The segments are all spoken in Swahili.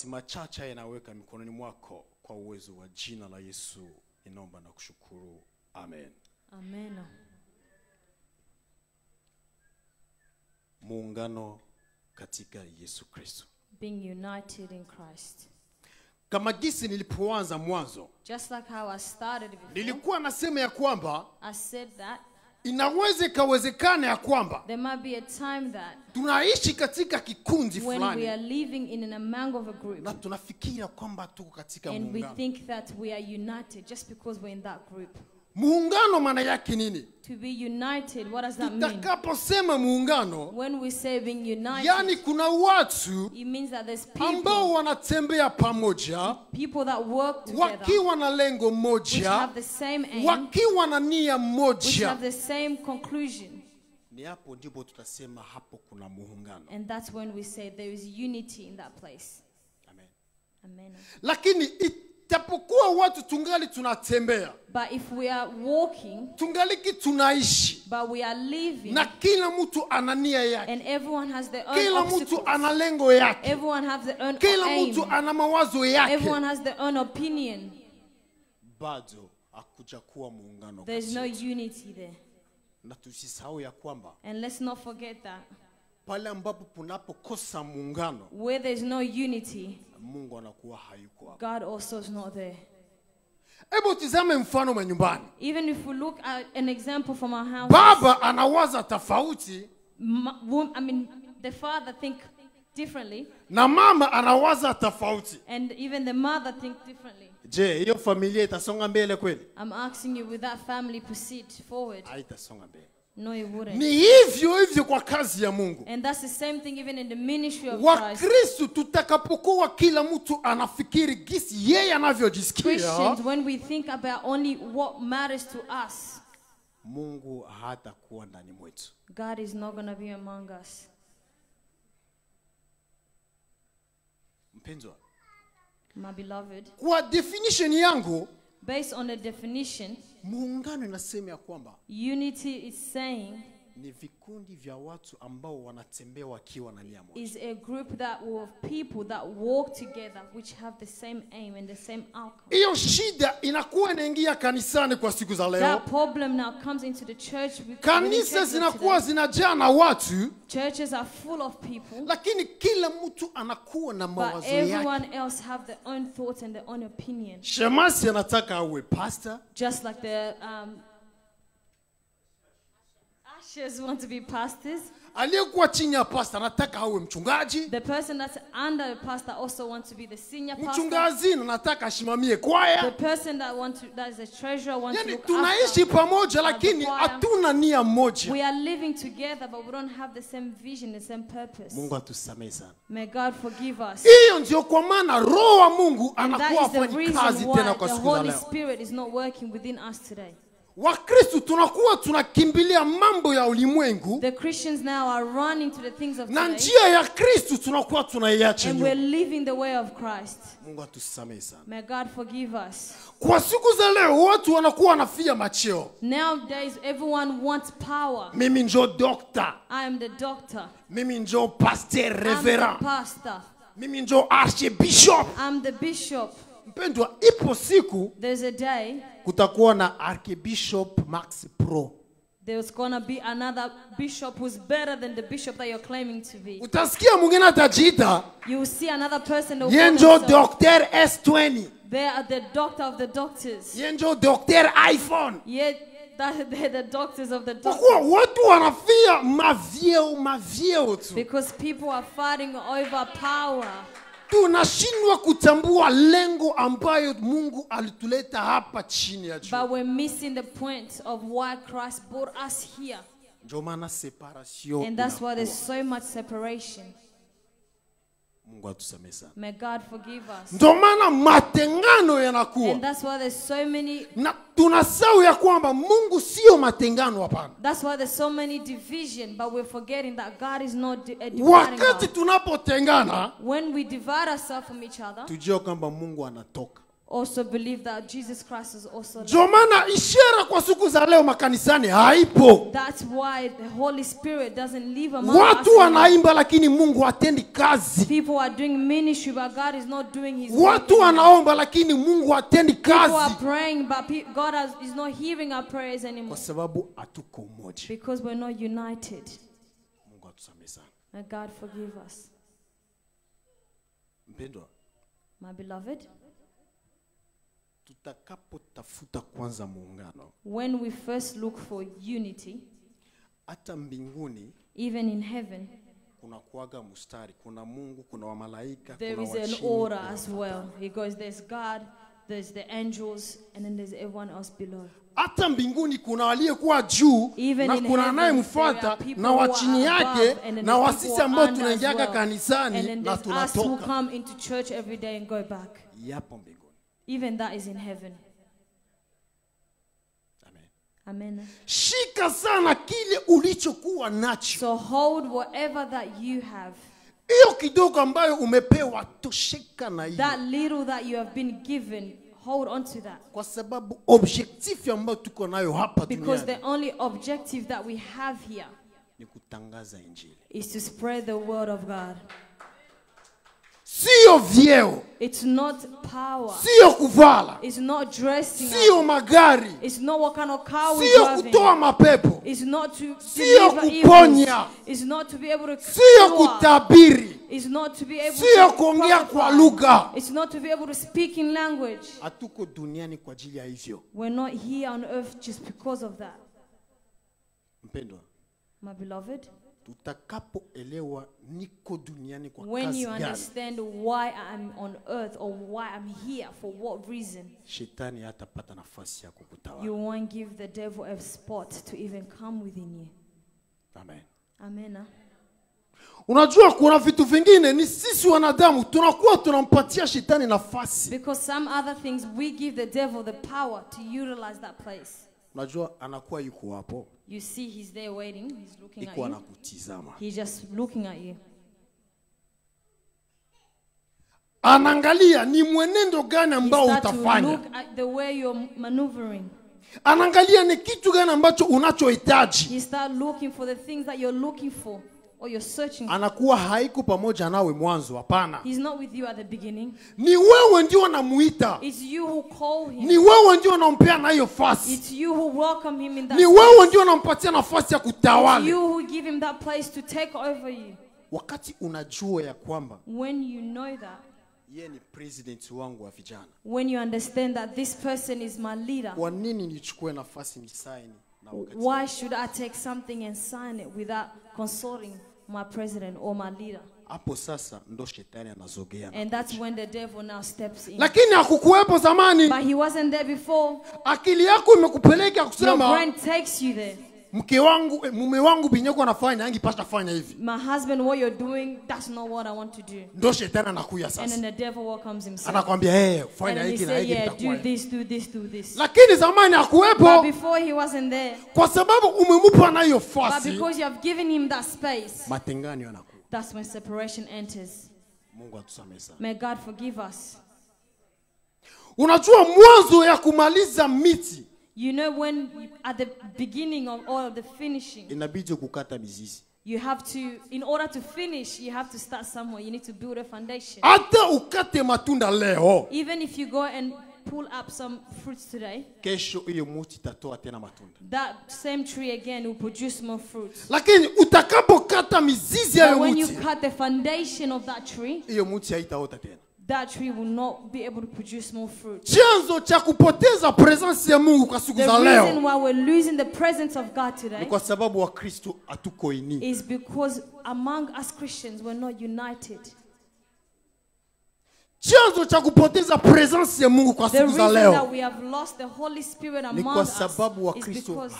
Machache yanaweka mikononi mwako kwa uwezo wa jina la Yesu. Ninaomba na kushukuru. Amen. Amen. Muungano katika Yesu Kristo. Being united in Christ. Kama jinsi nilipoanza mwanzo, Just like how I started before, nilikuwa nasema ya kwamba I said that inaweze kawezekana ya kwamba there might be a time that tunaishi katika kikundi when we fulani are living in among of a group na tunafikiria kwamba tuko katika and we muungano. think that we are united just because we're in that group. Muungano maana yake nini? To be united, what does that mean? Tutakaposema muungano, When we say being united, yani kuna watu it means that there's ambao people, wanatembea pamoja people that work together, wakiwa na lengo which moja, have the same aim, wakiwa na nia which moja. have the same conclusion. Ni hapo ndipo tutasema hapo kuna muungano. And that's when we say there is unity in that place. Amen. Amen. Lakini itapokuwa watu tungali tunatembea, But if we are walking, tungaliki tunaishi, but we are living, na kila mtu ana nia yake, and everyone has their own kila obstacles, mtu ana lengo yake, everyone has their own kila aim, mtu ana mawazo yake, everyone has their own opinion, bado hakuja kuwa muungano. there's no unity there. Na tusisahau ya kwamba And let's not forget that pale ambapo punapokosa muungano, where there's no unity, Mungu anakuwa hayuko hapo. God also is not there. Hebu tizame mfano wa nyumbani. Even if we look at an example from our house, Baba anawaza tofauti the father think differently, na mama anawaza tofauti. and even the mother think differently. Je, hiyo familia itasonga mbele kweli? I'm asking you, will that family proceed forward? Haitasonga mbele. No, it wouldn't. Ni hivyo kwa kazi ya Mungu. And that's the same thing even in the ministry of Wa Christ. Kristo tutakapokuwa kila mtu anafikiri gisi yeye anavyojisikia, Christians, when we think about only what matters to us, Mungu hatakuwa ndani mwetu. God is not going to be among us. Mpendwa, My beloved, kwa definition yangu, based on the definition, muungano inasema ya kwamba unity is saying ni vikundi vya watu ambao wanatembea wakiwa na nia moja. is a group of people that walk together which have the same aim and the same outcome. Hiyo shida inakuwa inaingia kanisani kwa siku za leo. That problem now comes into the church. Kanisa zinakuwa zinajaa na watu, Churches are full of people, lakini kila mtu anakuwa na but mawazo yake. everyone else have their own thoughts and their own opinion. Shemasi anataka awe pastor, Just like the ushers want to be pastors, aliyekuwa chini ya pastor anataka awe mchungaji, the person that's under a pastor also wants to be the senior pastor. mchungaji anataka asimamie The kwaya. person that is a treasurer wants to Yani look tunaishi after. pamoja lakini choir. hatuna nia moja. We are living together, but we don't have the same vision, the same purpose. Mungu atusamehe sana. May God forgive us. Hiyo ndio kwa maana roho wa Mungu And that anakuwa is the hafanyi reason kazi why tena kwa the siku za Holy leo. Spirit is not working within us today. Wakristo tunakuwa tunakimbilia mambo ya ulimwengu, The Christians now are running to the things of na today, njia ya Kristo tunakuwa tunaiacha and we're nyuma. living the way of Christ. Mungu atusamehe sana. May God forgive us. Kwa siku za leo watu wanakuwa wanafia macheo. Nowadays, everyone wants power. Mimi njo doctor, I am the doctor. mimi njo pastor I'm the reverend, pastor. mimi njo archbishop. I'm the bishop. Mpendwa, ipo siku There's a day kutakuwa na archbishop Max Pro. there's going to be another bishop who's better than the bishop that you're claiming to be. Utasikia mwingine atajiita You will see another person that will yeye call njo themselves. Dr. S20, They are the doctor of the doctors. yeye njo Dr. iPhone. Yet they're the doctors of the Kwa doctors. kuwa watu wanafia mavyeo tu. Because people are fighting over power. Tunashindwa kutambua lengo ambayo Mungu alituleta hapa chini ya jua. But we're missing the point of why Christ brought us here. Ndio maana separation. And that's why there's so much separation. Mungu atusamehe sana. May God forgive us. Ndio maana matengano yanakuwa. And that's why there's so many. Na tunasahau ya kwamba Mungu sio matengano, hapana. That's why there's so many division, but we're forgetting that God is not a dividing Wakati God. tunapotengana, When we divide ourselves from each other, tujue kwamba Mungu anatoka. also believe that Jesus Christ is also love. Ndio maana ishara kwa siku za leo makanisani haipo. That's why the Holy Spirit doesn't live among us. Watu wanaimba lakini Mungu hatendi kazi. People are doing ministry but God is not doing his work. Watu wanaomba lakini Mungu hatendi People are kazi. praying but God is not hearing our prayers anymore. Kwa sababu hatuko umoja. Because we're not united. Mungu atusamehe sana. May God forgive us. Mpendwa, My beloved, tutakapotafuta kwanza muungano, when we first look for unity, hata mbinguni even in heaven, kuna kuaga mustari, kuna Mungu, kuna wamalaika, there kuna is an wachini. order as well. Because there's God, there's the angels, and then there's everyone else below. Hata mbinguni kuna waliyekuwa juu Even na in kuna heaven, anayemfuata there are people na who wa are chini above, yake and then na there's wasisi people ambao under as tunaingiaga well. kanisani And then na there's us who tunatoka. come into church every day and go back. Yapo mbinguni. Even that is in heaven. Amen. Amen. Shika sana kile ulichokuwa nacho. So hold whatever that you have. Hiyo kidogo ambayo umepewa, tosheka na hiyo. That little that you have been given, hold on to that. Kwa sababu objective ambayo tuko nayo hapa Because the duniani only objective that we have here ni kutangaza injili. is to spread the word of God. Sio vyeo, It's not power. sio kuvala, It's not dressing sio up. magari, It's not what kind of car we're sio driving. kutoa mapepo, It's not to Sio deliver kuponya. evils. It's not to be able to sio cure. kutabiri, It's not to be able sio to kuongea kwa prophesy. lugha. It's not to be able to speak in language. Hatuko duniani kwa ajili ya hivyo. We're not here on earth just because of that. Mpendwa, My beloved, tutakapoelewa niko duniani kwa when kazi you gani, understand why I'm on earth or why I'm here, for what reason, shetani hatapata nafasi ya kukutawala. you won't give the devil a spot to even come within you. Amen. Amen. Unajua kuna vitu vingine ni sisi wanadamu tunakuwa tunampatia shetani nafasi. Because some other things we give the devil the power to utilize that place. Unajua anakuwa yuko hapo, You see he's there waiting, he's looking at iko you. anakutizama. He's just looking at you. Anaangalia ni mwenendo gani He ambao starts to utafanya. look at the way you're maneuvering. Anaangalia ni kitu gani ambacho unachohitaji. He starts looking for the things that you're looking for or you're searching for. Anakuwa haiko pamoja nawe mwanzo, hapana. He's not with you at the beginning. Ni wewe ndio unamuita. It's you who call him. Ni wewe ndio unampea na hiyo fasi. It's you who welcome him in that Ni place. wewe ndio unampatia nafasi ya It's kutawala. you who give him that place to take over you. Wakati unajua ya kwamba When you know that, yeye ni president wangu wa vijana, when you understand that this person is my leader, kwa nini nichukue nafasi nisaini na wakati? why should I take something and sign it without consulting my president or my leader? Hapo sasa ndo shetani anazogea. And that's when the devil now steps in. Lakini hakukuwepo zamani. But he wasn't there before. Akili yako imekupeleka Your kusema brain takes you there. mke wangu, mume wangu binyeko anafanya, angepasha fanya hivi. My husband, what you're doing, that's not what I want to do. Ndo shetani anakuya And then sasa. the devil welcomes himself. Anakwambia And fanya then he hiki na said, hiki yeah, itakuwa. do this, do this, do this. Lakini zamani But hakuwepo before he wasn't there. kwa sababu umempa na hiyo But fasi. because you have given him that space, Matengano yanakuwa. that's when separation enters. Mungu atusamehe sana. May God forgive us. Unajua mwanzo ya kumaliza miti You know, at the beginning of all the finishing, inabidi kukata mizizi. you have to, in order to finish, you have to start somewhere. You need to build a foundation. Hata ukate matunda leo, Even if you go and pull up some fruits today, kesho hiyo mti itatoa tena matunda. that same tree again will produce more fruits. Lakini utakapokata mizizi ya But hiyo when you mti, cut the foundation of that tree, hiyo mti haitaota tena. that tree will not be able to produce more fruit. Chanzo cha kupoteza presence ya Mungu kwa siku The za reason leo why we're losing the presence of God ni today kwa sababu wa Kristo hatuko ini. is because among us Christians we're not united. Chanzo cha kupoteza presence ya Mungu kwa The siku za reason that leo we have lost the Holy Spirit ni among kwa us sababu wa is Kristo because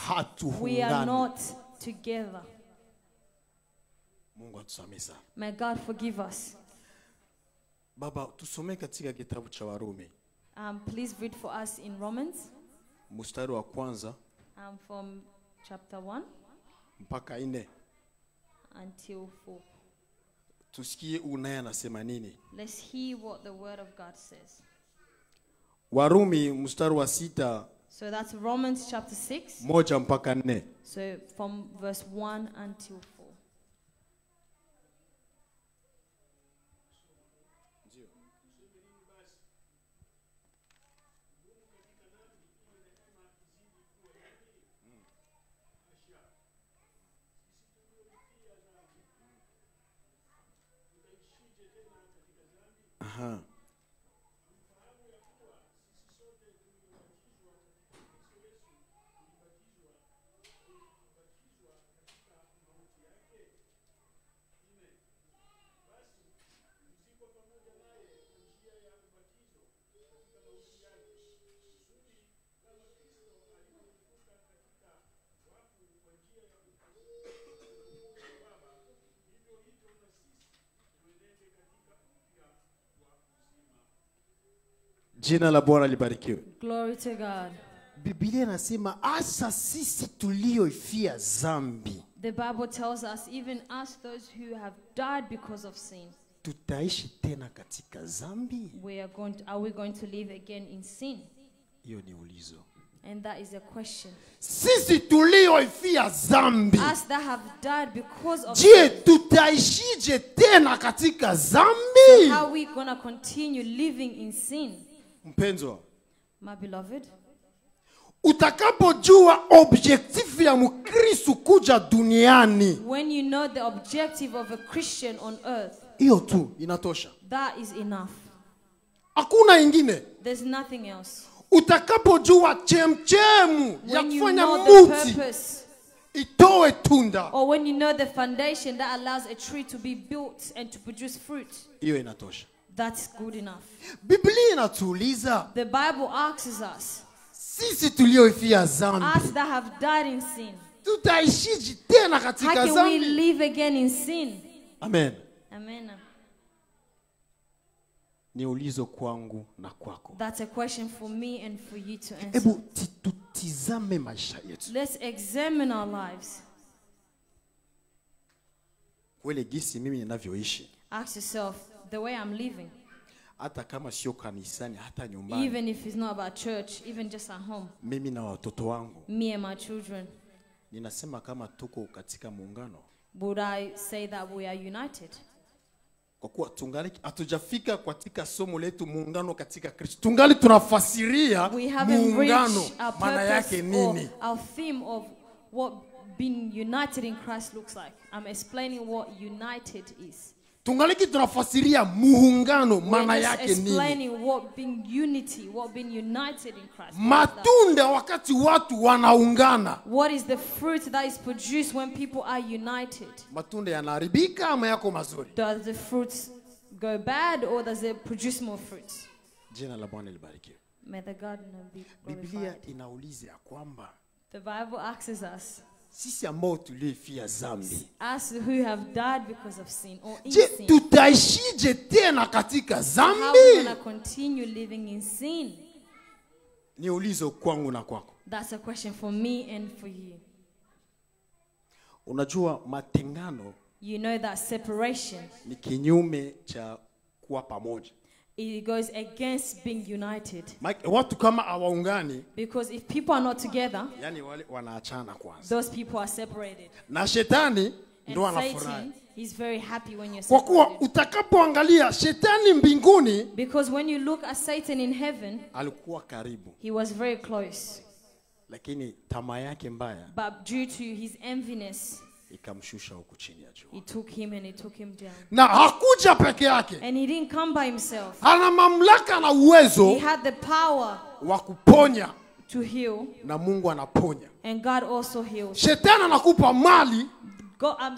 we are hatuungani. not together. Mungu atusamehe sana. May God forgive us. Baba, tusome katika kitabu cha Warumi Please read for us in Romans mstari wa kwanza from chapter 1 mpaka 4. until 4. Tusikie unaye anasema nini. Let's hear what the word of God says. Warumi mstari wa 6 So that's Romans chapter 6. 1 mpaka 4. So from verse 1 until 4. Aha. Jina la Bwana libarikiwe. Glory to God. Biblia inasema asa sisi tulioifia dhambi The Bible tells us, even us, those who have died because of sin, tutaishi tena katika dhambi? are we going to live again in sin? Hiyo ni ulizo. And that is a question. Sisi tulioifia dhambi, Us that have died because of je, sin, tutaishije tena katika dhambi? how are we going to continue living in sin? Mpendwa, My beloved, utakapojua objective ya Mkristo kuja duniani, when you know the objective of a Christian on earth, hiyo tu inatosha. that is enough. Hakuna ingine. There's nothing else. Utakapojua chemchemu ya When you kufanya know the mti purpose, itoe tunda, or when you know the foundation that allows a tree to be built and to produce fruit, hiyo inatosha. that's good enough. Biblia inatuuliza The Bible asks us, sisi tulioifia dhambi, us that have died in sin, tutaishije tena how katika can we dhambi? live again in sin? Amen. Amen. Ni ulizo kwangu na kwako. That's a question for me and for you to answer. Hebu tutizame maisha yetu. Let's examine our lives. Kweli gisi mimi ninavyoishi, Ask yourself, the way I'm living, hata kama sio kanisani, hata nyumbani, even if it's not about church, even just at home, mimi na watoto wangu, me and my children, ninasema kama tuko katika muungano, would I say that we are united? kwa kuwa tungali hatujafika katika somo letu muungano katika Kristo. Tungali tunafasiria We haven't muungano reached our maana yake purpose or nini. our theme of what being united in Christ looks like. I'm explaining what united is. Tungali tunafasiria muungano maana We're just yake nini. explaining what being unity, what being united in Christ. Matunda wakati watu wanaungana, What is the fruit that is produced when people are united? matunda yanaharibika ama yako mazuri? Does the fruits go bad or does it produce more fruits? Jina la Bwana libarikiwe. May the God be Biblia glorified. inauliza ya kwamba The Bible asks us, sisi ambao tulifia dhambi, us who have died because of sin or in je, sin, tutaishije tena katika how are we dhambi? going to continue living in sin? Ni ulizo kwangu na kwako. That's a question for me and for you. Unajua matengano You know that separation, ni kinyume cha kuwa pamoja. it goes against being united. Watu kama hawaungani, Because if people are not together, yani wale wanaachana kwanza. those people are separated. Na shetani ndo And anafurahi. Satan is very happy when you're Kwa kuwa separated. utakapoangalia shetani mbinguni Because when you look at Satan in heaven, alikuwa karibu, he was very close. lakini tamaa yake mbaya But due to his enviness, ikamshusha huku chini ya jua. he took him and he took him down. Na hakuja peke yake, And he didn't come by himself. ana mamlaka na He uwezo had the power wa kuponya, to heal, na Mungu anaponya. and God also heals. Shetani anakupa mali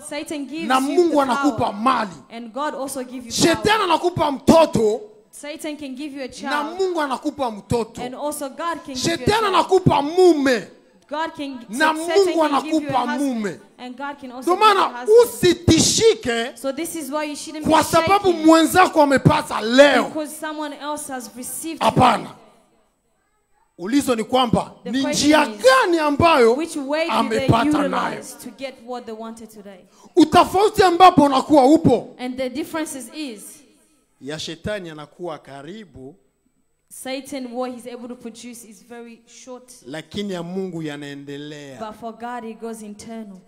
Satan gives na you Mungu the anakupa power, mali. and God also gives you Shetani power. anakupa mtoto Satan can give you a na child, Mungu anakupa mtoto. and also God can give you a Shetani child. anakupa mume God can, na Satan Mungu can give you a anakupa husband, mume. and God can also Ndio give you a maana husband. usitishike So this is why you shouldn't be kwa sababu shaken mwenzako amepata leo. because someone else has received Hapana. today. Ulizo ni kwamba The ni question njia is, gani ambayo Which way did they amepata nayo. utilize to get what they wanted today? Utofauti ambapo unakuwa upo And the difference is ya shetani anakuwa karibu Satan, what he's able to produce is very short. lakini ya Mungu yanaendelea. But for God, it goes internal.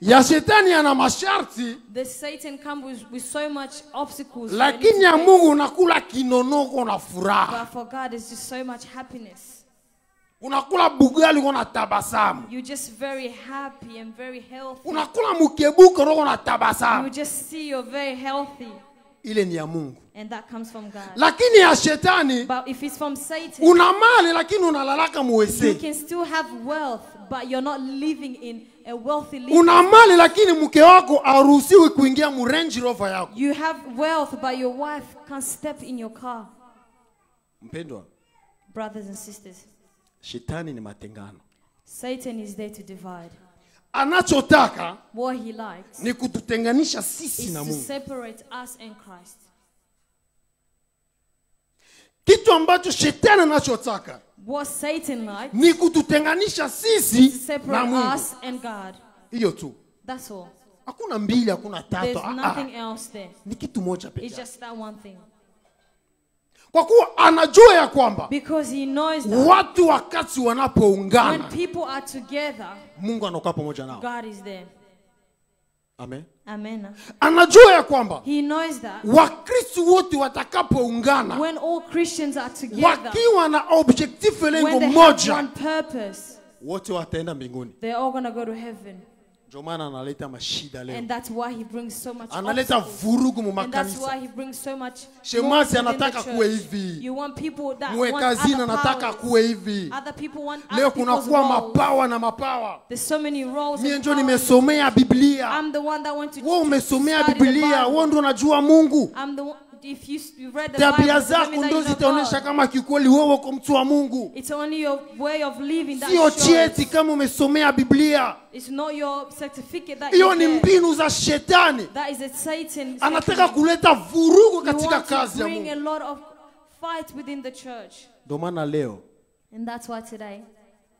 Ya shetani yana masharti, The Satan comes with so much obstacles. lakini ya Mungu unakula kinonoko na furaha. But for God, it's just so much happiness. Unakula bugali uko tabasamu. You're just very happy and very healthy. Unakula mkebuko uko tabasamu. You just see you're very healthy. Ile ni ya Mungu. And that comes from God. Lakini ya shetani, But if it's from Satan, una mali lakini unalalaka you muwese. can still have wealth, but you're not living in a wealthy life. Una mali lakini mke wako haruhusiwi kuingia mu Range Rover yako. You have wealth, but your wife can't step in your car. Mpendwa, Brothers and sisters, shetani ni matengano. Satan is there to divide. Anachotaka What he likes ni kututenganisha sisi is na to Mungu. separate us and Christ. Kitu ambacho shetani anachotaka What Satan likes ni kututenganisha is to sisi na separate Mungu. us and God. Hiyo tu. That's all. Hakuna mbili, hakuna There's tatu. nothing else there. Ni kitu moja pekee. It's just that one thing. Kwa kuwa anajua ya kwamba Because he knows that watu wakati when wanapoungana people are together, Mungu anakuwa pamoja nao. God is there. Amen. Amen. Anajua ya kwamba He knows that Wakristo wote watakapoungana when all Christians are together, wakiwa na objective lengo when they have moja, one purpose, wote wataenda mbinguni. they're all going to go to heaven. Ndio maana analeta mashida leo. And that's why he brings so much Analeta obstacles. vurugu mu And that's makanisa. why he brings so much Shemasi noise within the anataka kuwe church. hivi. You want people that Mweka want zina other anataka powers. kuwe hivi. Other people want Leo other people's kunakuwa roles. mapawa na mapawa. There's so many roles. Mimi and ndio powers. nimesomea Biblia. I'm the one that went to Wewe umesomea study the Biblia, Bible. wewe ndio unajua Mungu. I'm the one, if you read the Tabia Bible, doesn't zako mean that ndio you know zitaonyesha God. kama kikweli wewe uko mtu wa Mungu. It's only your way of living that Sio shows. cheti kama umesomea Biblia. It's not your certificate that Hiyo you ni get. mbinu za shetani. That is a Satan. Anataka kuleta vurugu You katika want to kazi ya bring a Mungu. lot of fight within the church. Ndio maana leo And that's why today,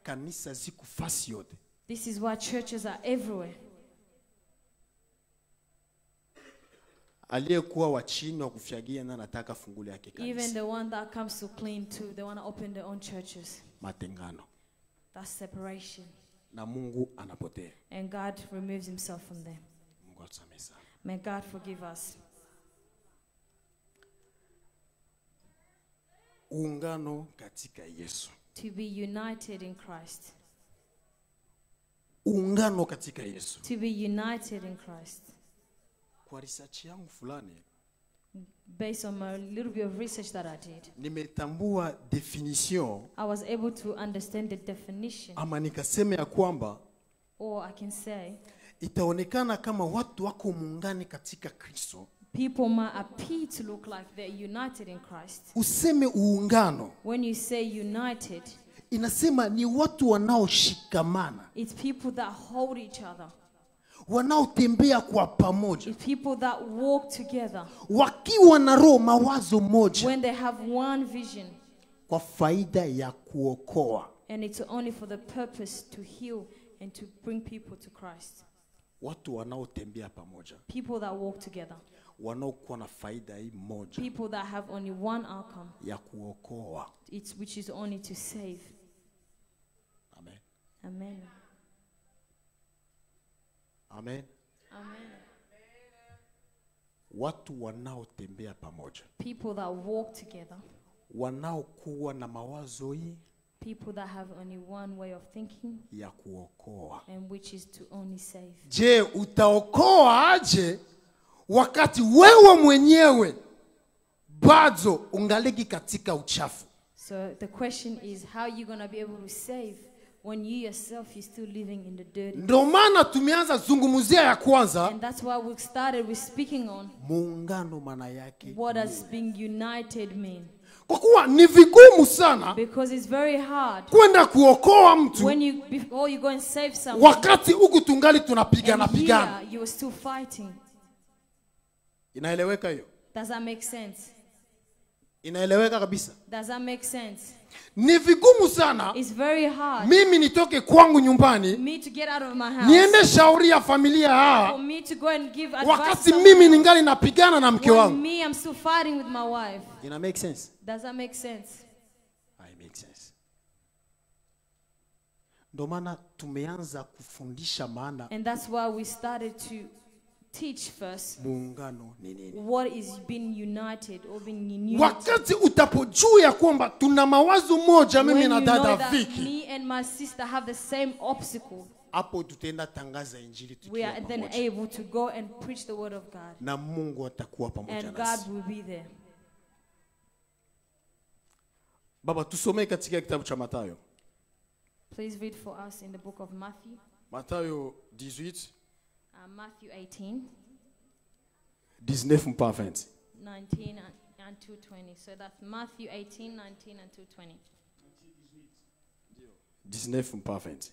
kanisa ziko fasi yote. this is why churches are everywhere. Aliyekuwa wa chini wa kufyagia na anataka fungule yake Even kanisa. the one that comes to clean too, they want to open their own churches. Matengano. That's separation. Na Mungu anapotea. And God removes himself from them. Mungu atusamehe sana. May God forgive us. Uungano katika Yesu. To be united in Christ. Uungano katika Yesu. To be united in Christ. Kwa research yangu fulani Based on a little bit of research that I did, nimetambua definition I was able to understand the definition. ama nikasema ya kwamba Or I can say, itaonekana kama watu wako muungani katika Kristo. people might appear to look like they're united in Christ. Useme uungano, When you say united, inasema ni watu wanaoshikamana, it's people that hold each other. wanaotembea kwa pamoja, It's people that walk together wakiwa na roho mawazo moja, when they have one vision. kwa faida ya kuokoa. And it's only for the purpose to heal and to bring people to Christ. Watu wanaotembea pamoja, People that walk together. wanaokuwa na faida hii moja People that have only one outcome, ya kuokoa. which is only to save. Amen. Amen. Amen. Amen. Watu wanaotembea pamoja, People that walk together. wanaokuwa na mawazo hii People that have only one way of thinking, ya kuokoa. and which is to only save. Je, utaokoa aje wakati wewe mwenyewe bado ungaliki katika uchafu? So the question is, how are you going to be able to save when you yourself you're still living in the dirty? Ndio maana tumeanza zungumzia ya kwanza, And that's why we started with speaking on muungano maana yake. what does being united mean. Kwa kuwa ni vigumu sana Because it's very hard kwenda kuokoa mtu when before you go and save someone, wakati huku tungali tunapigana and pigana. here you are still fighting. Inaeleweka hiyo? Does that make sense? Inaeleweka kabisa. Does that make sense? Ni vigumu sana It's very hard mimi nitoke kwangu nyumbani me to get out of my house, niende shauri ya familia for me to go and give advice wakati to mimi someone ningali napigana na mke when wangu. me, I'm still fighting with my wife. Ina make sense? Does that make sense? I make sense. Ndio maana tumeanza kufundisha maana And that's why we started to teach first muungano ni nini. what is being united or being in unity. Wakati utapojua ya kwamba tuna mawazo moja When mimi you na know dada that Viki, me and my sister have the same obstacle, hapo tutaenda tangaza injili we tukiwa are then pamoja. able to go and preach the word of God. Na Mungu atakuwa pamoja And nasi. God will be there. Baba, tusomee katika kitabu cha Mathayo. Please read for us in the book of Matthew. Mathayo 18, Matthew 18, 19 mpaka 20. 19 and 2:20. So that's Matthew 18, 19 and 2:20. 19 mpaka 20.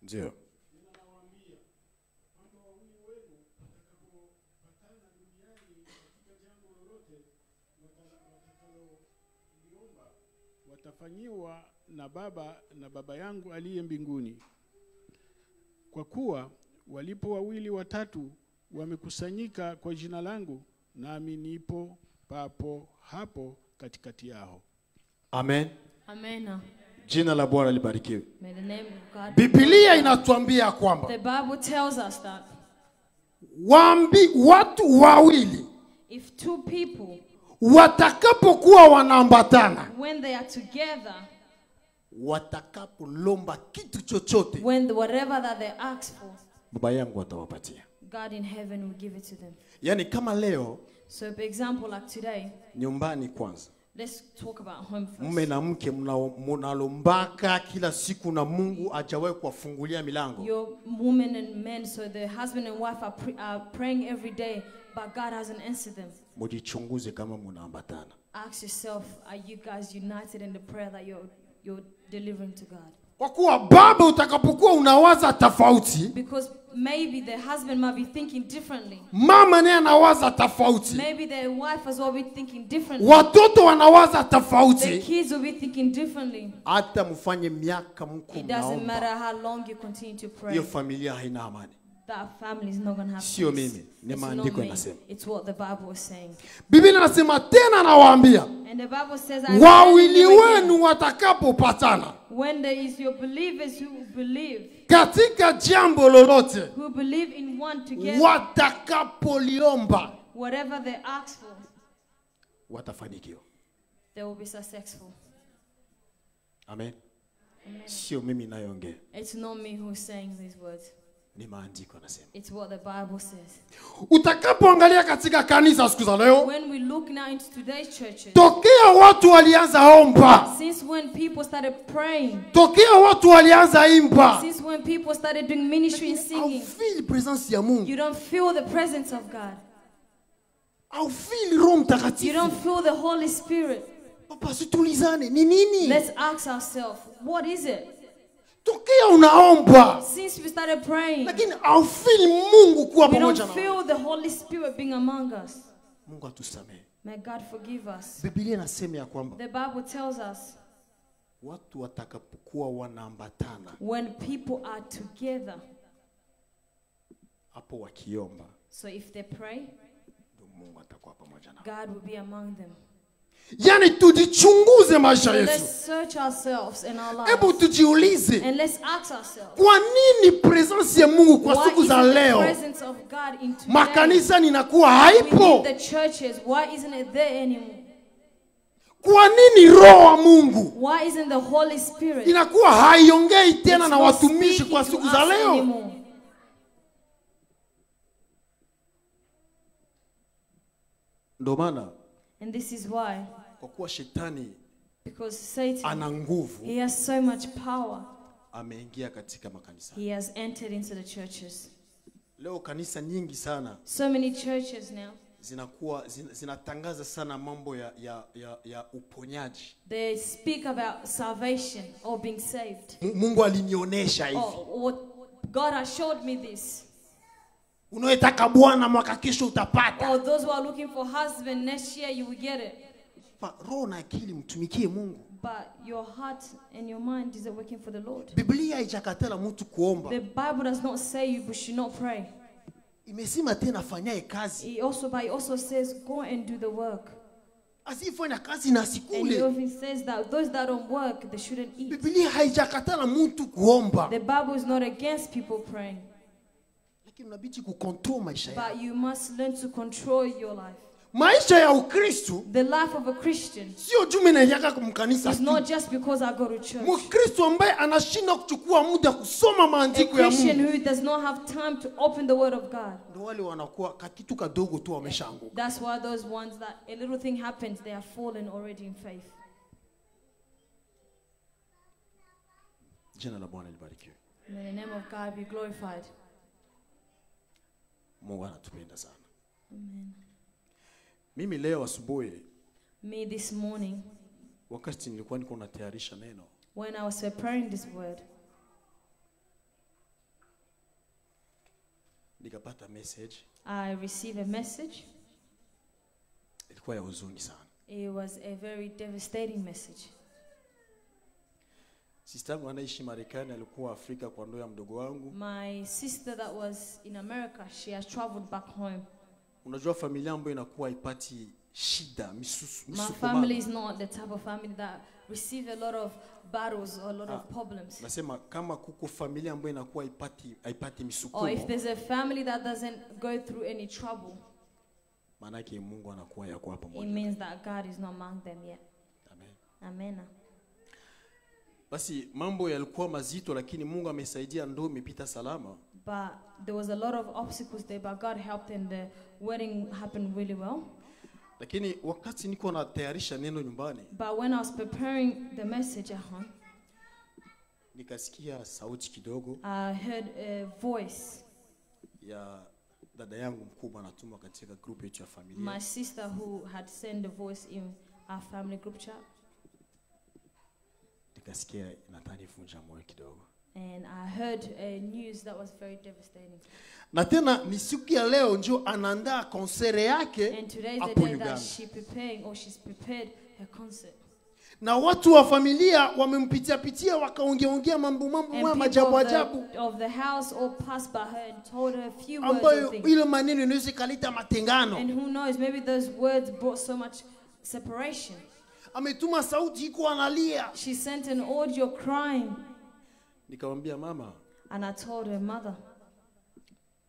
Ndio. watafanyiwa na baba yangu aliye mbinguni. Kwa kuwa walipo wawili watatu wamekusanyika kwa jina langu, nami nipo papo hapo katikati yao. Amen. Amen. Jina la Bwana libarikiwe. May the name of God. Biblia inatuambia kwamba The Bible tells us that watu wawili if two people, watakapokuwa wanaambatana, when they are together, watakapolomba kitu chochote, whatever that they ask for, Baba yangu atawapatia. God in heaven will give it to them. Yaani kama leo So, for example, like today, nyumbani kwanza, let's talk about home first. mume na mke mnalombaka kila siku na Mungu hajawahi kuwafungulia milango. Your women and men, so the husband and wife are praying every day, but God hasn't answered them. Mujichunguze kama mnaambatana. Ask yourself, are you guys united in the prayer that you're delivering to God? Kwa kuwa baba utakapokuwa unawaza tofauti, Because maybe the husband might be thinking differently. mama naye anawaza tofauti, Maybe the wife as well be thinking differently. watoto wanawaza The tofauti. kids will be thinking differently. Hata mfanye miaka mko It doesn't matter mnaomba, how long you continue to pray. hiyo familia haina amani. That family is not going to have Sio peace. mimi, ni It's maandiko not me. yanasema. It's what the Bible is saying. Biblia inasema tena, nawaambia And the Bible says, I wawili tell you again, wenu watakapopatana when there is your believers who believe katika jambo lolote, who believe in one together, watakapoliomba whatever they ask for, watafanikiwa. they will be successful. Amen. Sio mimi nayoongea, It's not me who's saying these words. ni maandiko yanasema. It's what the Bible says. Utakapoangalia katika kanisa siku za leo, When we look now into today's churches, tokea watu walianza omba, since when people started praying, tokea watu walianza imba, since when people started doing ministry and singing, haufeel presence ya Mungu, you don't feel the presence of God. haufeel Roho You Mtakatifu. don't feel the Holy Spirit. Papa, situlizane, ni nini? Let's ask ourselves, what is it? Tokea unaomba, Since we started praying, lakini haufeel Mungu kuwa we don't pamoja na wewe. feel the Holy Spirit being among us. Mungu atusamehe. May God forgive us. Biblia inasema ya kwamba The Bible tells us watu watakapokuwa wanaambatana, when people are together, hapo wakiomba, so if they pray, ndio Mungu atakuwa pamoja nao. God will be among them. Yaani tujichunguze maisha So yetu. let's search ourselves in our Hebu lives. tujiulize, And let's ask ourselves, kwa nini presence ya Mungu kwa why siku isn't za the leo presence of God in today? makanisa ninakuwa Within haipo? the churches, why isn't it there anymore? Kwa nini Roho wa Mungu Why isn't the Holy Spirit inakuwa haiongei tena it's na not watumishi speaking kwa to siku us za leo? anymore? Ndio maana And this is why, kwa kuwa shetani because Satan, ana nguvu, he has so much power. ameingia katika makanisa. He has entered into the churches. Leo kanisa nyingi sana So many churches now, zinatangaza sana mambo ya uponyaji. They speak about salvation or being saved. Mungu alinionyesha hivi. Or God has showed me this. Unaitaka bwana mwaka kesho utapata. Or those who are looking for husband next year you will get it. Roho na akili mtumikie Mungu. But your heart and your mind isn't working for the Lord. Biblia haijakataza mtu kuomba. The Bible does not say you should not pray. Imesema tena fanyae kazi. It also says go and do the work. Asifanya kazi na sikule. And it even says that those that don't work, they shouldn't eat. Biblia haijakataza mtu kuomba. The Bible is not against people praying. Lakini unabidi kucontrol maisha yako. But you must learn to control your life. Maisha ya Ukristo, the life of a Christian, sio tu mimi naenda kumkanisa. It's not just because I go to church. Mkristo ambaye anashinda kuchukua muda kusoma maandiko ya Mungu. A Christian who does not have time to open the word of God. Ndio wale wanakuwa kitu kadogo tu wameshaanguka. That's why those ones that a little thing happens, they are fallen already in faith. Jina la Bwana libarikiwe. May the name of God be glorified. Mungu anatupenda sana. Amen. Mimi leo asubuhi, me this morning, wakati nilikuwa niko natayarisha neno, when I was preparing this word, nikapata message. I received a message. Ilikuwa ya huzuni sana. It was a very devastating message. Sister yangu anaishi Marekani, alikuwa Afrika kwa ndoa ya mdogo wangu. My sister that was in America, she has traveled back home. Unajua familia ambayo inakuwa ipati shida, misukumano. My family is not the type of family that receive a lot of battles or a lot of problems. Nasema kama kuko familia ambayo inakuwa haipati misukumo. Or if there's a family that doesn't go through any trouble, maana yake Mungu anakuwa yako hapa pamoja. It means that God is not among them yet. Amen. Amen. Basi mambo yalikuwa mazito, lakini Mungu amesaidia, ndoa imepita salama. But there was a lot of obstacles there, but God helped and the wedding happened really well. Lakini wakati niko natayarisha neno nyumbani, but when I was preparing the message at home, nikasikia sauti kidogo. I heard a voice ya dada yangu mkubwa anatuma katika group yetu ya familia. My sister who had sent the voice in our family group chat. Nikasikia inatanifunja moyo kidogo. And I heard a news that was very devastating. Na tena ni siku ya leo ndio anaandaa konsere yake. And today is the day that she's prepared her concert. Na watu wa familia wamempitia wakaongea mambo maajabu ajabu. Of the house all passed by her and told her a few words ambayo of things. Ile maneno inaweza kaleta matengano. And who knows, maybe those words brought so much separation. Ametuma sauti iko analia. She sent an audio crying. Nikamwambia mama. And I told her, mother,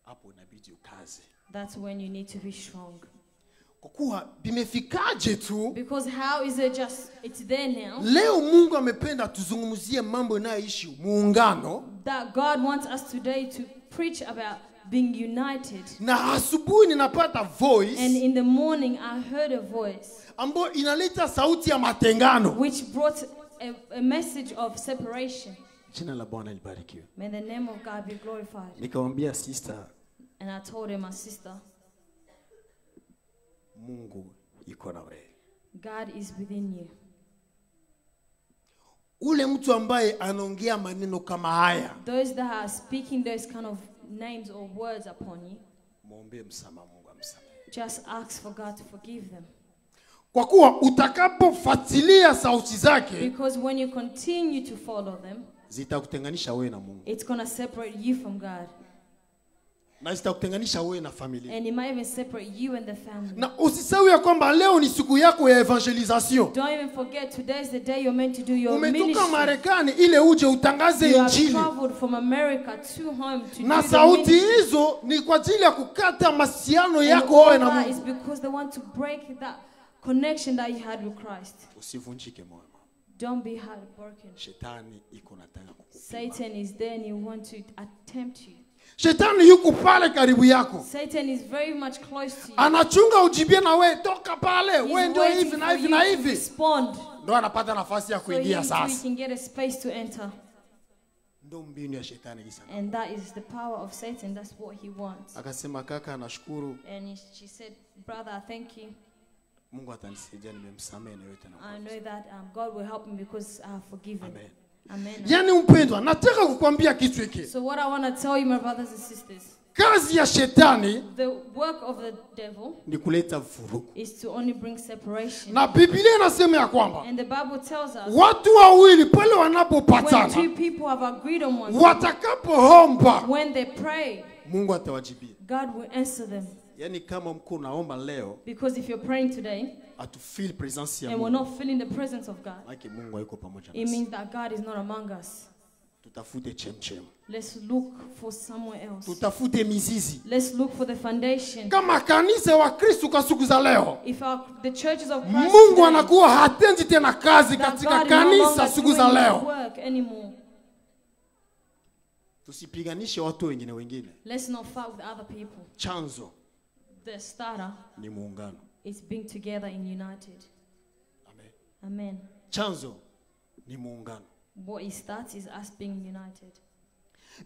hapo inabidi ukaze. That's when you need to be strong. Kwa kuwa bimefikaje tu? Because how is it just, it's there now. Leo Mungu amependa tuzungumzie mambo yanayoishi muungano. That God wants us today to preach about being united. Na asubuhi ninapata voice. And in the morning I heard a voice. Ambayo inaleta sauti ya matengano. Which brought a message of separation. Jina la Bwana libarikiwe. May the name of God be glorified. Nikamwambia sister. And I told her, my sister, Mungu yuko na wewe. God is within you. Ule mtu ambaye anaongea maneno kama haya. Those that are speaking those kind of names or words upon you. Muombe msamaha, Mungu amsamehe. Just ask for God to forgive them. Kwa kuwa utakapofuatilia sauti zake, because when you continue to follow them, zitakutenganisha wewe na Mungu. It's going to separate you from God. Na zitakutenganisha wewe na familia. And it might even separate you and the family. Na usisahau ya kwamba leo ni siku yako ya evangelization. Don't even forget today is the day you're meant to do your ministry. Umetoka Marekani ile uje utangaze injili. You have traveled from America to home to do the ministry. Na sauti hizo ni kwa ajili ya kukata mahusiano yako wewe na Mungu. Is because they want to break that connection that you had with Christ. Usivunjike moyo. Don't be heartbroken. Shetani iko nataka kukupima. Satan is there and he wants to attempt you. Shetani yuko pale karibu yako. Satan is very much close to you. Anachunga ujibie na wewe, toka pale, wewe ndio hivi na hivi na hivi. Respond. Ndio anapata nafasi ya kuingia sasa. So he can get a space to enter. Ndo mbinu ya shetani gisa. And that is the power of Satan. That's what he wants. Akasema kaka nashukuru. And she said, brother, thank you. Mungu atanisaidia nimemsamehe na yote na. I know that God will help me because I have forgiven. Amen. Amen. Yaani mpendwa, nataka kukwambia kitu hiki. So what I want to tell you, my brothers and sisters, Kazi ya shetani the work of the devil ni kuleta vurugu. is to only bring separation. Na Biblia inasema ya kwamba And the Bible tells us watu wawili pale when wanapopatana, two people have agreed on one thing, watakapoomba, when they pray, Mungu atawajibia. God will answer them. Yaani kama mko naomba leo, Because if you're praying today atufeel presence ya and we're Mungu. not feeling the presence of God, Maana Mungu hayuko pamoja it nasi. means that God is not among us. Tutafute chemchem. Let's look for somewhere else. Tutafute mizizi. Let's look for the foundation. Kama kanisa wa Kristo kwa siku za leo, If the churches of Christ Mungu today, anakuwa hatendi tena kazi that katika God is no kanisa longer siku doing za his leo. work anymore. Tusipiganishe watu wengine. Let's not fight with other people. Chanzo The starter ni muungano. is being together and united. Amen. Amen. Chanzo ni muungano. What it starts is us being united.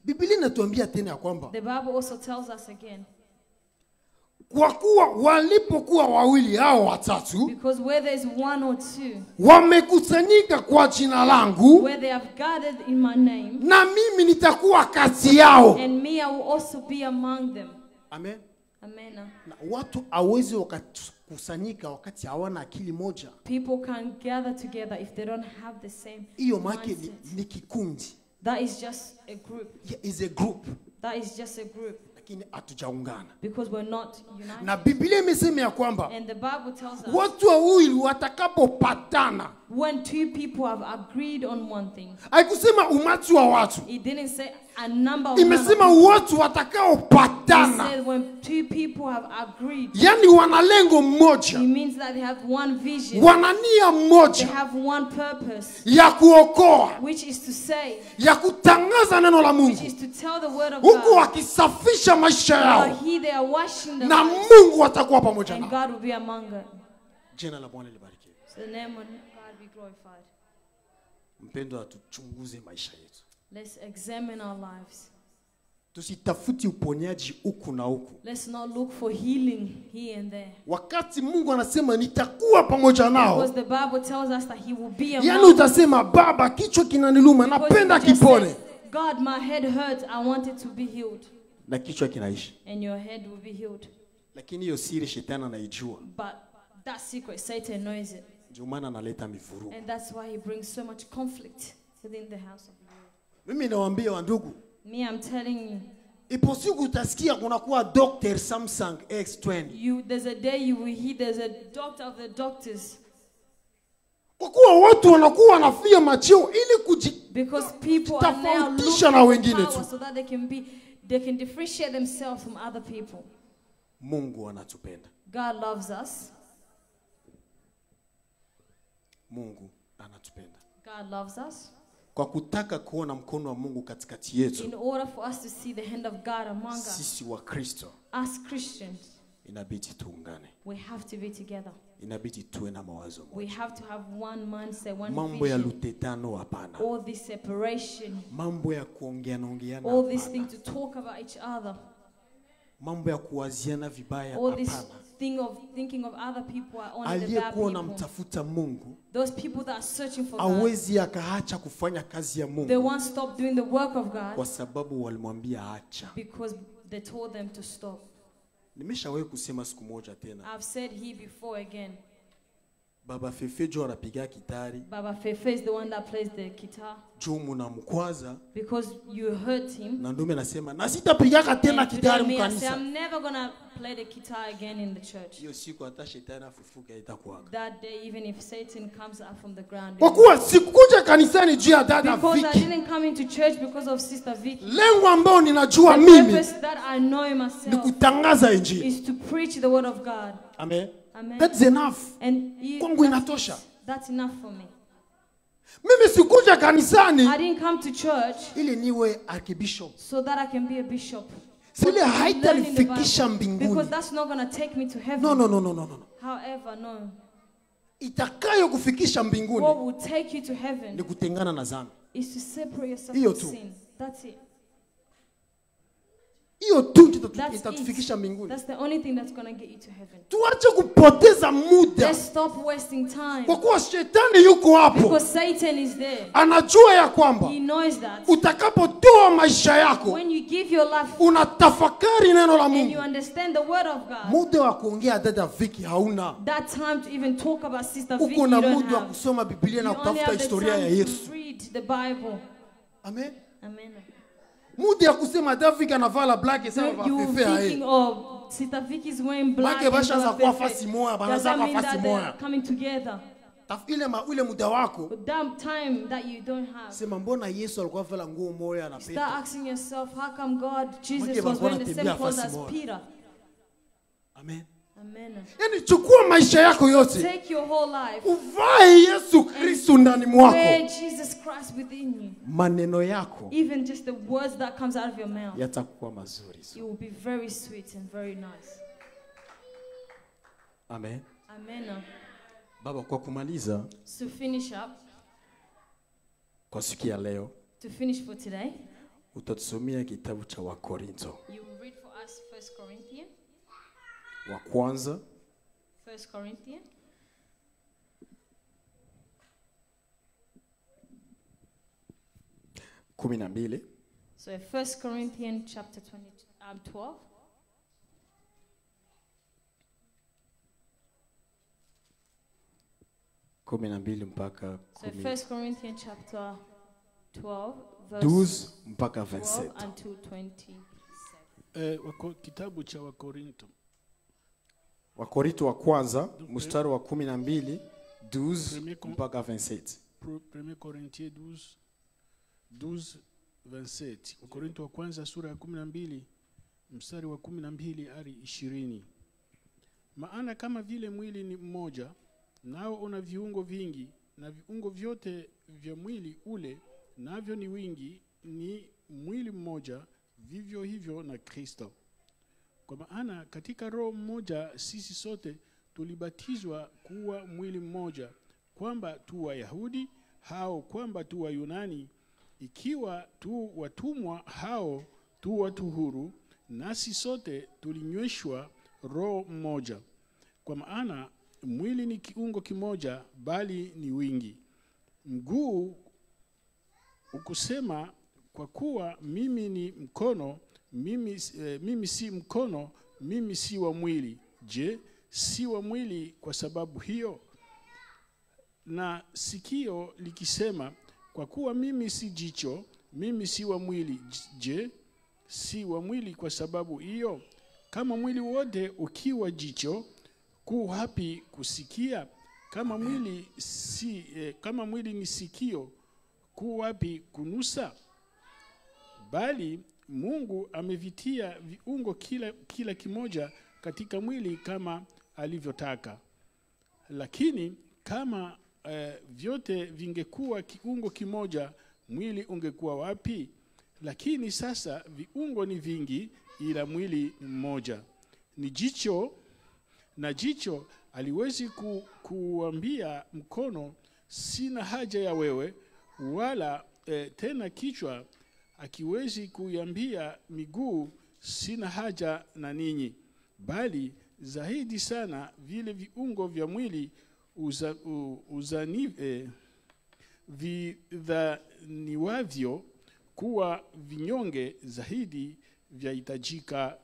Biblia inatuambia tena ya kwamba The Bible also tells us again, kwa kuwa walipokuwa wawili hao watatu because where there is one or two, wamekusanyika kwa jina langu, where they have gathered in my name, na mimi nitakuwa kati yao. and me, I will also be among them. Amen. Amen. Na watu hawezi wakakusanyika wakati hawana akili moja. People can gather together if they don't have the same Hiyo maana mindset. ni kikundi. That is just a group. Yeah, is a group. That is just a group. Lakini hatujaungana. Because we're not united. Na Biblia imesema ya kwamba And the Bible tells us, watu wawili watakapopatana, when two people have agreed on one thing, haikusema umati wa watu, it didn't say a number of imesema people. watu It watakaopatana. said when two people have agreed, Yani wana lengo mmoja, it means that they have one vision. wana nia They mmoja have one purpose, ya kuokoa, which is to say, ya kutangaza neno la which Mungu, is to tell the word of huku God. wakisafisha maisha While yao, he, they are washing the na lives, Mungu atakuwa pamoja and nao. God will be among them. Jina la Bwana libarikiwe. So the name of God be glorified. Mpendwa, tuchunguze maisha yetu, Let's examine our lives. tusitafuti uponyaji huku na huku. Let's not look for healing here and there. Wakati Mungu anasema nitakuwa pamoja nao, Because the Bible tells us that he will be yani among us. utasema Baba, kichwa kinaniluma, Because napenda you just kipone, said, God, my head hurts, I want it to be healed. na kichwa kinaishi. And your head will be healed. Lakini hiyo siri shetani anaijua, But that secret, Satan knows it. ndio maana analeta mivurugu. And that's why he brings so much conflict within the house of the Lord. Mimi nawaambia wandugu, Me, I'm telling you, ipo siku utasikia kunakuwa Dr. Samsung X20. there's a day you will hear there's a doctor of the doctors. Kwa kuwa watu wanakuwa wanafia macheo ili Because people are now kujitofautisha na looking wengine for power tu. so that they can differentiate themselves from other people. Mungu anatupenda. God loves us. Mungu anatupenda. God loves us. Kwa kutaka kuona mkono wa Mungu katikati yetu, In order for us to see the hand of God among us, sisi wa Kristo as Christians, inabidi tuungane. we have to be together. Inabidi tuwe na mawazo We moja. have to have one mindset, one Mambo ya vision. lutetano hapana. All this separation, Mambo ya kuongeana all this hapana. thing to talk about each other, Mambo ya kuwaziana vibaya all this hapana. thing of thinking of other people are only the bad Aliyekuwa people. anamtafuta Mungu Those people that are searching for God, hawezi akaacha kufanya kazi ya they Mungu won't stop doing the work of kwa God sababu walimwambia acha. because they told them to stop. Nimeshawahi kusema siku moja tena, I've said here before again, Baba Fefe jo anapiga kitari, Baba Fefe is the one that plays the guitar jo mnamkwaza, because you hurt him. na ndume nasema na sitapigaka tena And kitari today me, I say, mkanisa. I'm never going to play the guitar again in the church. Hiyo siku hata shetani afufuka itakuwaga. That day, even if Satan comes up from the ground. Kwa kuwa sikukuja kanisani juu ya dada Because I Viki. didn't come into church because of Sister Vicky. Lengo ambao ninajua The mimi purpose that I know ni myself kutangaza injili. is to preach the word of God. Amen. Amen. That's enough. And Kwangu inatosha. that's enough for me. Mimi sikuja kanisani I didn't come to church ili niwe archbishop. so that I can be a bishop. Sile Learn in the haitanifikisha Bible. mbinguni. Because that's not going to take me to heaven. No. However, no. Itakayo kufikisha mbinguni What will take you to ni heaven kutengana na dhambi. is to separate yourself Hiyo from tu. sin. That's it. Hiyo tu That's itatufikisha it. mbinguni. That's the only thing that's going to get you to heaven. Tuache kupoteza muda, Let's stop wasting time. kwa kuwa shetani yuko hapo, Because Satan is there. anajua ya kwamba He knows that. utakapotoa maisha yako When you give your life unatafakari neno la and you Mungu, understand the word of God, muda wa kuongea dada Viki hauna. that time to even talk about Sister Vicky, Uko you na don't muda wa have. kusoma Biblia na You only kutafuta have the historia ya time Yesu. to read the Bible. Amen. Amen. Muda ya kusema David anavala black sana You vafefea thinking, yeye. oh, Sister Vicky is wearing black. Make basha and za they kuwa are fasi perfect. moja, Does banaza that kwa mean fasi that they're moja. coming together? Ile muda wako, But that time that you don't have, sema mbona Yesu alikuwa vala nguo moja na start Petro? asking yourself, how come God, Jesus Make was wearing the wanatembea same clothes fasi as moja. Peter? Amen. Amen. Yaani chukua maisha yako yote, Take your whole life. uvae Yesu Kristo ndani mwako. Wear Jesus Christ within you. Maneno yako Even just the words that comes out of your mouth, yatakuwa mazuri. it will be very sweet and very nice. Amen. Amen. Baba, kwa kumaliza To finish up, kwa siku ya leo, to finish for today, utatusomea kitabu cha Wakorintho you will read for us 1 Corinthians. wa kwanza 1 Corinthians 12 So 1 Corinthians chapter 12. kumi na mbili mpaka So 1 Corinthians chapter 12, 12 mpaka 12 27. until 27. Kitabu cha Wakorinto Wakorintho wa kwanza mstari wa 12 12 mpaka 27. 1 Corinthiens 12 27. Wakorinto wa kwanza sura ya 12 mstari wa 12 hadi 20. Maana kama vile mwili ni mmoja, nao una viungo vingi, na viungo vyote vya mwili ule navyo ni wingi, ni mwili mmoja, vivyo hivyo na Kristo. Kwa maana katika roho mmoja sisi sote tulibatizwa kuwa mwili mmoja, kwamba tu Wayahudi hao, kwamba tu Wayunani, ikiwa tu watumwa hao, tu watu huru, nasi sote tulinyweshwa roho mmoja. Kwa maana mwili ni kiungo kimoja, bali ni wingi. Mguu ukusema, kwa kuwa mimi ni mkono, mimi si mkono, mimi si wa mwili. Je, si wa mwili kwa sababu hiyo? Na sikio likisema, kwa kuwa mimi si jicho, mimi si wa mwili. Je, si wa mwili kwa sababu hiyo? Kama mwili wote ukiwa jicho, ku hapi kusikia? Kama mwili ni sikio, ku wapi kunusa? Bali Mungu amevitia viungo kila kimoja katika mwili kama alivyotaka. Lakini kama vyote vingekuwa kiungo kimoja, mwili ungekuwa wapi? Lakini sasa viungo ni vingi, ila mwili ni mmoja. Ni jicho, na jicho aliwezi kuambia mkono, sina haja ya wewe, wala tena kichwa akiwezi kuiambia miguu, sina haja na ninyi. Bali zaidi sana vile viungo vya mwili vidhaniwavyo kuwa vinyonge zaidi, vyahitajiwa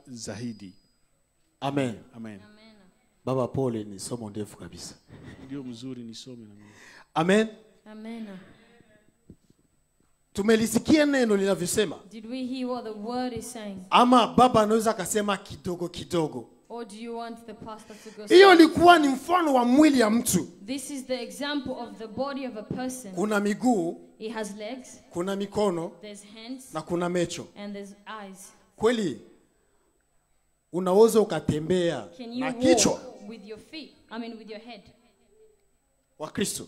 zaidi. Amen. Amen. Baba, pole, ni somo ndefu kabisa. Ndio mzuri, nisome na mimi. Amen. Amen. Tumelisikia neno linavyosema, Did we hear what the word is saying? ama baba anaweza akasema kidogo kidogo. Or do you want the pastor to go? Hiyo ilikuwa ni mfano wa mwili ya mtu. This is the example of the body of a person. Kuna miguu, He has legs, kuna mikono there's hands, na kuna macho. and there's eyes. Kweli unaweza ukatembea Can you na kichwa walk with your feet? With your head. wa Kristo.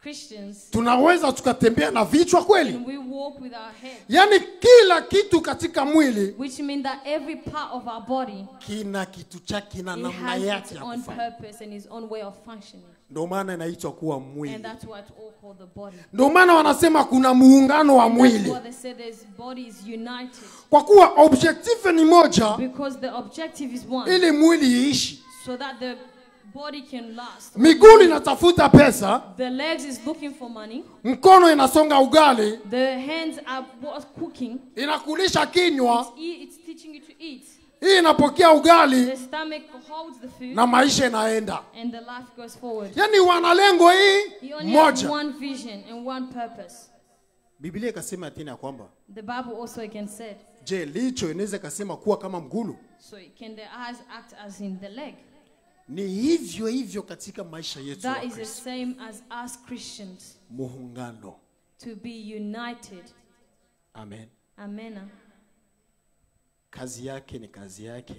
Christians, Tunaweza tukatembea na vichwa kweli? can we walk with our head? Yaani kila kitu katika mwili Which means that every part of our body, kina kitu chake na it namna has yake its ya own kufanya. purpose and its own way of functioning. Ndio maana inaitwa kuwa And mwili. that's what all call the body. Ndio maana wanasema kuna muungano wa That's mwili. what they say, this body is united. Kwa kuwa objective ni moja, Because the objective is one. ili mwili iishi. So that the body can last. Miguu inatafuta pesa, The legs is looking for money. mkono inasonga ugali, The hands are cooking. inakulisha kinywa, It's teaching you to eat. hii inapokea ugali The stomach holds the food. na maisha inaenda. And the life goes forward. Yaani wana lengo hii You only have moja. one vision and one purpose. Biblia ikasema tena kwamba The Bible also again said, je, licho inaweza kasema kuwa kama mgulu? so can the eyes act as in the leg? Ni hivyo hivyo katika maisha yetu ya That is the Kristo. same as us Christians, Muungano. to be united. Amen. Amen. Kazi yake ni kazi yake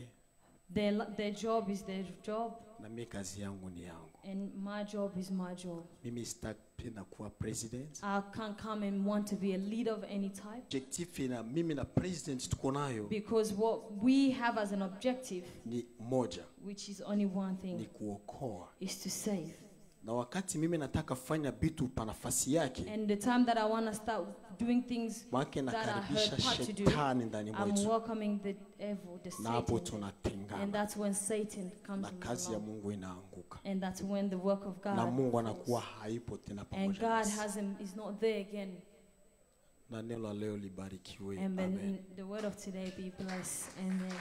Their job is their job, na mimi kazi yangu ni yangu. and my job is my job. Mimi sitapenda kuwa president. I can't come and want to be a leader of any type, Objective na mimi na president tuko nayo because what we have as an objective, ni moja, which is only one ni thing, kuokoa. is to save. Na wakati mimi nataka fanya vitu pa nafasi yake, And the time that I want to start doing things wake that I nakaribisha heard part to do, shetani ndani I'm mwetu, welcoming the devil, the na hapo Satan, and tunatengana that's when Satan comes na in kazi ya along. Mungu inaanguka, And that's when the work of na God Mungu falls. anakuwa haipo tena And pamoja God nasi. is not there again. Na neno la leo libarikiwe. And Amen. then the word of today be blessed. Amen.